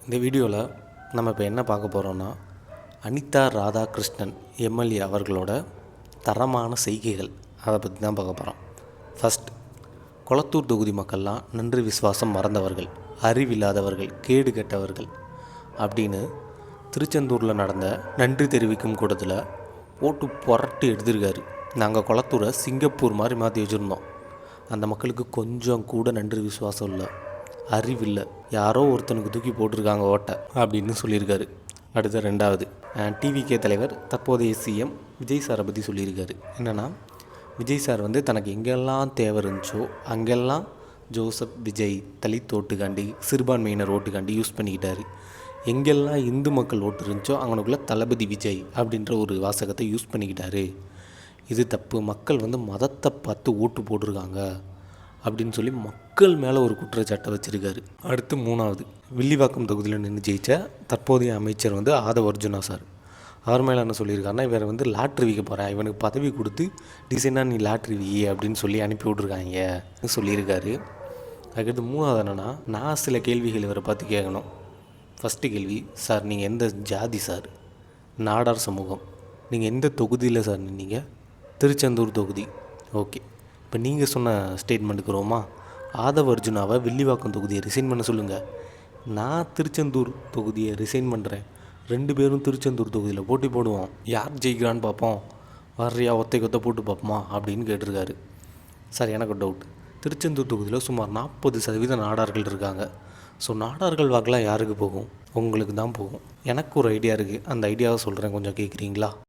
இந்த வீடியோவில் நம்ம இப்போ என்ன பார்க்க போகிறோன்னா, அனிதா ராதாகிருஷ்ணன் எம்எல்ஏ அவர்களோட தரமான செய்கைகள் அதை பற்றி தான் பார்க்க போகிறோம். ஃபஸ்ட், கொளத்தூர் தொகுதி மக்கள்லாம் நன்றி விசுவாசம் மறந்தவர்கள், அறிவில்லாதவர்கள், கேடு கெட்டவர்கள் அப்படின்னு திருச்செந்தூரில் நடந்த நன்றி தெரிவிக்கும் கூட்டத்தில் ஓட்டு புரட்டி எடுத்திருக்காரு. நாங்கள் கொளத்தூரை சிங்கப்பூர் மாதிரி மாற்றி வச்சுருந்தோம். அந்த மக்களுக்கு கொஞ்சம் கூட நன்றி விசுவாசம் இல்லை, அறிவில்லை, யாரோ ஒருத்தனுக்கு தூக்கி போட்டிருக்காங்க ஓட்டை அப்படின்னு சொல்லியிருக்காரு. அடுத்த ரெண்டாவது, டிவிகே தலைவர் தற்போதைய சிஎம் விஜய் சாரை பற்றி சொல்லியிருக்காரு. என்னென்னா, விஜய் சார் தனக்கு எங்கெல்லாம் தேவை இருந்துச்சோ அங்கெல்லாம் ஜோசப் விஜய் தலித் ஓட்டுக்காண்டி, சிறுபான்மையினர் ஓட்டுக்காண்டி யூஸ் பண்ணிக்கிட்டாரு. எங்கெல்லாம் இந்து மக்கள் ஓட்டு இருந்துச்சோ அவனுக்குள்ளே தளபதி விஜய் அப்படின்ற ஒரு வாசகத்தை யூஸ் பண்ணிக்கிட்டாரு. இது தப்பு, மக்கள் மதத்தை பார்த்து ஓட்டு போட்டிருக்காங்க அப்படின்னு சொல்லி மக்கள் மேலே ஒரு குற்றச்சாட்டை வச்சுருக்காரு. அடுத்து மூணாவது, வில்லிவாக்கம் தொகுதியில் நின்று ஜெயித்த தற்போதைய அமைச்சர் ஆதவ் அர்ஜுனா சார். அவர் மேலே என்ன சொல்லியிருக்காருன்னா, இவர் லாட்ரி விற்க போகிறேன், இவனுக்கு பதவி கொடுத்து டிசைனாக நீ லாட்ரி வி அப்படின்னு சொல்லி அனுப்பி விட்ருக்காங்க சொல்லியிருக்காரு. அதுக்கடுத்து மூணாவது என்னென்னா, நான் சில கேள்விகள் இவரை பார்த்து கேட்கணும். ஃபஸ்ட்டு கேள்வி, சார் நீங்கள் எந்த ஜாதி சார்? நாடார் சமூகம். நீங்கள் எந்த தொகுதியில் சார் நின்னீங்க? திருச்செந்தூர் தொகுதி. ஓகே, இப்போ நீங்கள் சொன்ன ஸ்டேட்மெண்ட்டுக்கு ரோமா, ஆதவ் அர்ஜுனாவை வில்லிவாக்கம் தொகுதியை ரிசைன் பண்ண சொல்லுங்கள், நான் திருச்செந்தூர் தொகுதியை ரிசைன் பண்ணுறேன், 2 பேரும் திருச்செந்தூர் தொகுதியில் போட்டி போடுவோம், யார் ஜெயிக்கிறான்னு பார்ப்போம், வர்றியா ஒத்தை கொத்த போட்டு பார்ப்போமா அப்படின்னு கேட்டிருக்காரு. சார் எனக்கு டவுட், திருச்செந்தூர் தொகுதியில் சுமார் 40% நாடார்கள் இருக்காங்க. ஸோ நாடார்கள் வாக்கெலாம் யாருக்கு போகும்? உங்களுக்கு தான் போகும். எனக்கு ஒரு ஐடியா இருக்குது, அந்த ஐடியாவை சொல்கிறேன், கொஞ்சம் கேட்குறீங்களா?